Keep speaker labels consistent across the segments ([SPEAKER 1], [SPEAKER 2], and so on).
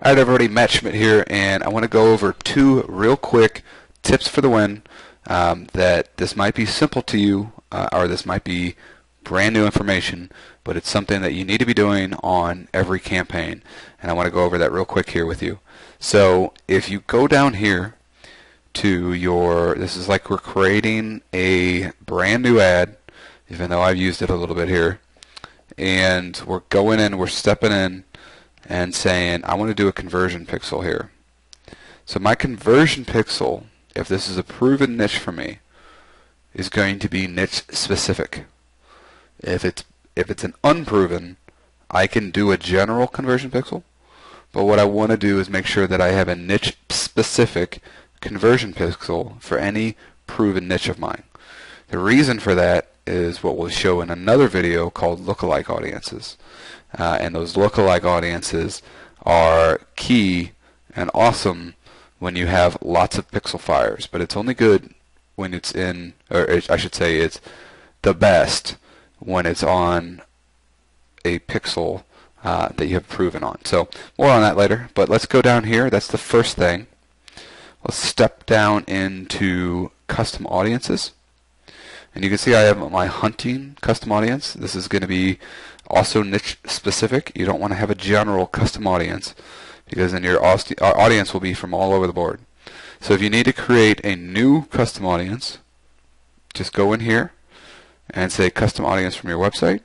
[SPEAKER 1] Alright everybody, Matt Schmidt here, and I want to go over two real quick tips for the win. That this might be simple to you, or this might be brand new information, but it's something that you need to be doing on every campaign, and I want to go over that real quick here with you. So if you go down here to this is like we're creating a brand new ad, even though I've used it a little bit here, and we're going in, we're stepping in and saying, I want to do a conversion pixel here. So my conversion pixel, if this is a proven niche for me, is going to be niche specific. If it's an unproven, I can do a general conversion pixel, but what I want to do is make sure that I have a niche specific conversion pixel for any proven niche of mine. The reason for that is what we'll show in another video called lookalike audiences. And those lookalike audiences are key and awesome when you have lots of pixel fires, but it's only good when it's in, or I should say it's the best when it's on a pixel that you have proven on. So more on that later, but let's go down here. That's the first thing. Let's step down into custom audiences. And you can see I have my hunting custom audience. This is going to be also niche specific. You don't want to have a general custom audience because then your audience will be from all over the board. So if you need to create a new custom audience, just go in here and say custom audience from your website.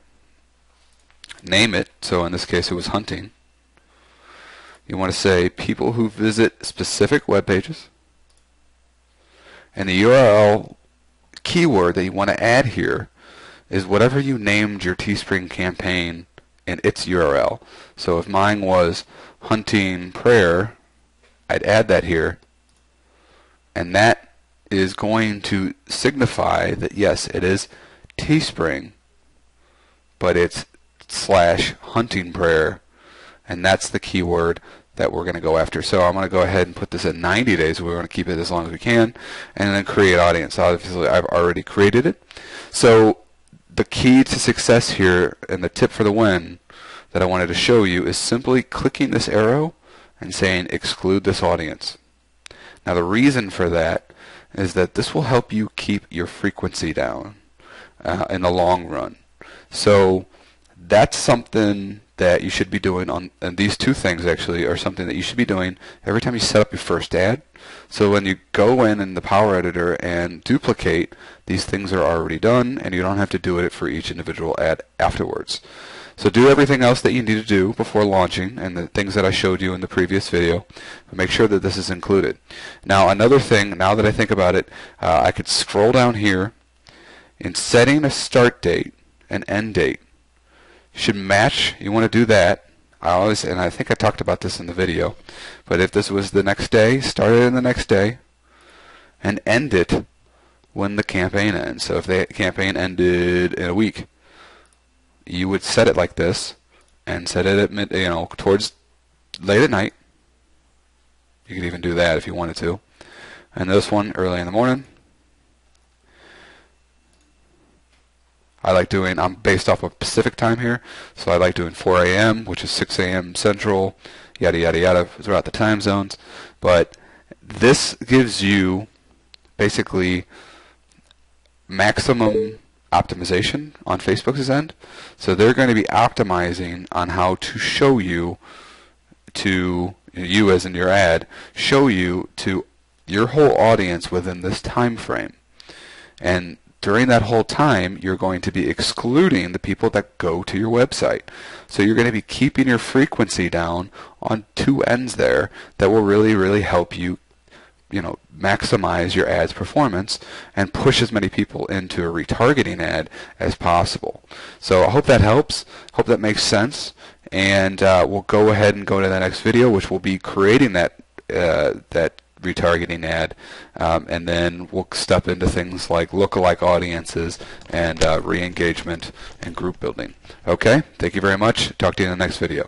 [SPEAKER 1] Name it. So in this case it was hunting. You want to say people who visit specific web pages. And the URL keyword that you want to add here is whatever you named your Teespring campaign in its URL. So if mine was hunting prayer, I'd add that here, and that is going to signify that yes, it is Teespring, but it's /hunting prayer, and that's the keyword that we're going to go after. So I'm going to go ahead and put this at 90 days. We want to keep it as long as we can, and then create audience. Obviously, I've already created it. So the key to success here, and the tip for the win that I wanted to show you, is simply clicking this arrow and saying exclude this audience. Now the reason for that is that this will help you keep your frequency down in the long run. So that's something that you should be doing and these two things actually are something that you should be doing every time you set up your first ad. So when you go in the Power Editor and duplicate, these things are already done and you don't have to do it for each individual ad afterwards. So do everything else that you need to do before launching and the things that I showed you in the previous video, but make sure that this is included. Now another thing, now that I think about it, I could scroll down here in setting a start date and end date. Should match. You want to do that. And I think I talked about this in the video, but if this was the next day, start it in the next day and end it when the campaign ends. So if the campaign ended in a week, you would set it like this and set it at towards late at night. You could even do that if you wanted to. And this one early in the morning. I like doing, I'm based off of Pacific time here, so I like doing 4 a.m., which is 6 a.m. Central, yada yada yada, throughout the time zones. But this gives you basically maximum optimization on Facebook's end. So they're going to be optimizing on how to show you as in your ad, show you to your whole audience within this time frame. And during that whole time, you're going to be excluding the people that go to your website. So you're going to be keeping your frequency down on two ends there that will really, really help you, maximize your ad's performance and push as many people into a retargeting ad as possible. So I hope that helps. Hope that makes sense. And we'll go ahead and go to the next video, which will be creating that retargeting ad, and then we'll step into things like lookalike audiences and re-engagement and group building. Okay, thank you very much. Talk to you in the next video.